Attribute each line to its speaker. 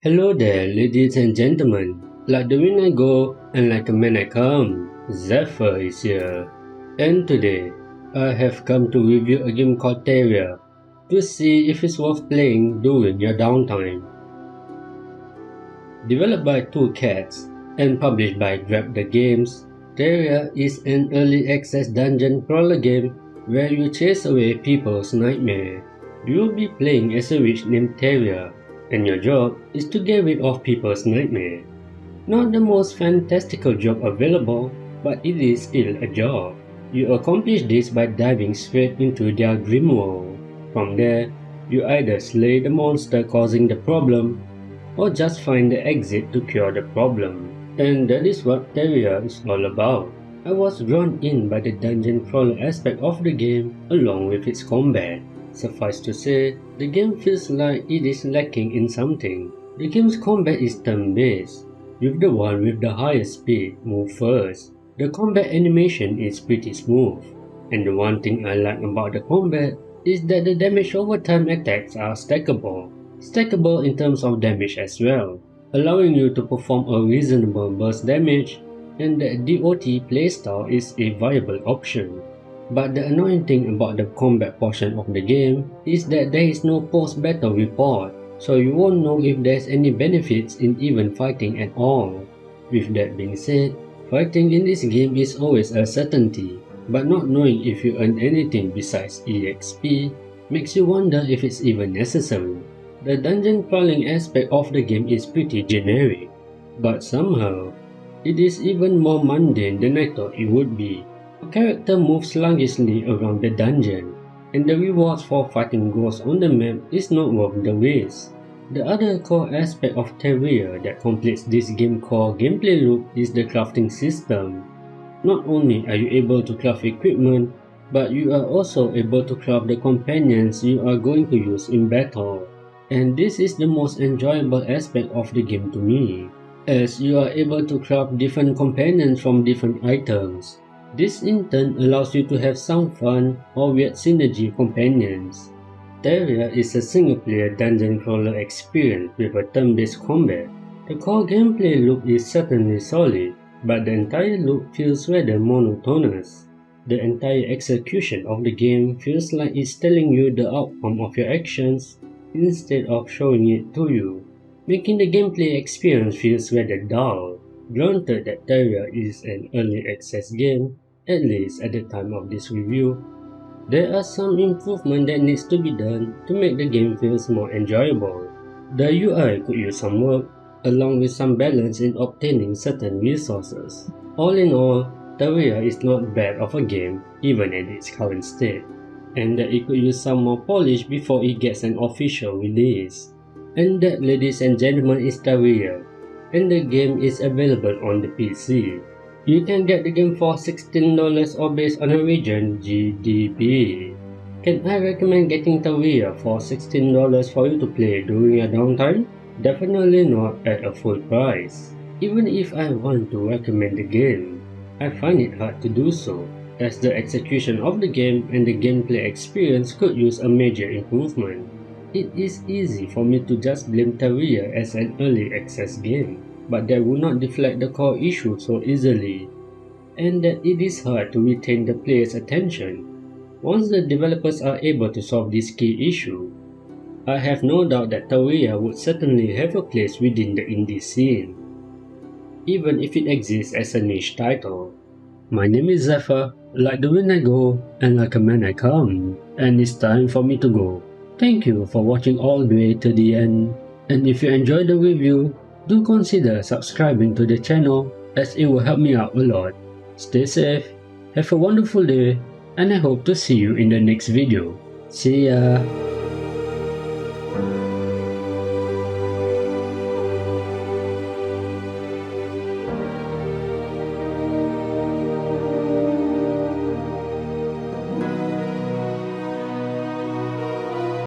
Speaker 1: Hello there, ladies and gentlemen. Like the wind I go, and like the man I come, Zephyr is here. And today, I have come to review a game called Thyria to see if it's worth playing during your downtime. Developed by Twokats and published by GrabTheGames, Thyria is an early access dungeon crawler game where you chase away people's nightmare. You will be playing as a witch named Thyria, and your job is to get rid of people's nightmare. Not the most fantastical job available, but it is still a job. You accomplish this by diving straight into their grim world. From there, you either slay the monster causing the problem, or just find the exit to cure the problem. And that is what Thyria is all about. I was drawn in by the dungeon crawler aspect of the game along with its combat. Suffice to say, the game feels like it is lacking in something. The game's combat is turn-based, with the one with the highest speed move first. The combat animation is pretty smooth, and the one thing I like about the combat is that the damage over time attacks are stackable. Stackable in terms of damage as well, allowing you to perform a reasonable burst damage, and the DOT playstyle is a viable option. But the annoying thing about the combat portion of the game is that there is no post-battle report, so you won't know if there's any benefits in even fighting at all. With that being said, fighting in this game is always a certainty, but not knowing if you earn anything besides EXP makes you wonder if it's even necessary. The dungeon crawling aspect of the game is pretty generic, but somehow, it is even more mundane than I thought it would be. A character moves sluggishly around the dungeon, and the rewards for fighting ghosts on the map is not worth the risk. The other core aspect of Thyria that completes this game's core gameplay loop is the crafting system. Not only are you able to craft equipment, but you are also able to craft the companions you are going to use in battle. And this is the most enjoyable aspect of the game to me, as you are able to craft different companions from different items. This in turn allows you to have some fun or weird synergy companions. Thyria is a single-player dungeon crawler experience with a turn-based combat. The core gameplay loop is certainly solid, but the entire loop feels rather monotonous. The entire execution of the game feels like it's telling you the outcome of your actions instead of showing it to you, making the gameplay experience feels rather dull. Granted that Thyria is an early access game, at least at the time of this review, there are some improvements that needs to be done to make the game feels more enjoyable. The UI could use some work, along with some balance in obtaining certain resources. All in all, Thyria is not bad of a game, even at its current state, and that it could use some more polish before it gets an official release. And that, ladies and gentlemen, is Thyria, and the game is available on the PC. You can get the game for $16 or based on a region GDP. Can I recommend getting Thyria for $16 for you to play during your downtime? Definitely not at a full price. Even if I want to recommend the game, I find it hard to do so, as the execution of the game and the gameplay experience could use a major improvement. It is easy for me to just blame Thyria as an early access game, but that will not deflect the core issue so easily, and that it is hard to retain the player's attention once the developers are able to solve this key issue. I have no doubt that Thyria would certainly have a place within the indie scene, even if it exists as a niche title. My name is Zephyr, like the wind I go, and like a man I come, and it's time for me to go. Thank you for watching all the way to the end, and if you enjoyed the review, do consider subscribing to the channel as it will help me out a lot. Stay safe, have a wonderful day, and I hope to see you in the next video. See ya!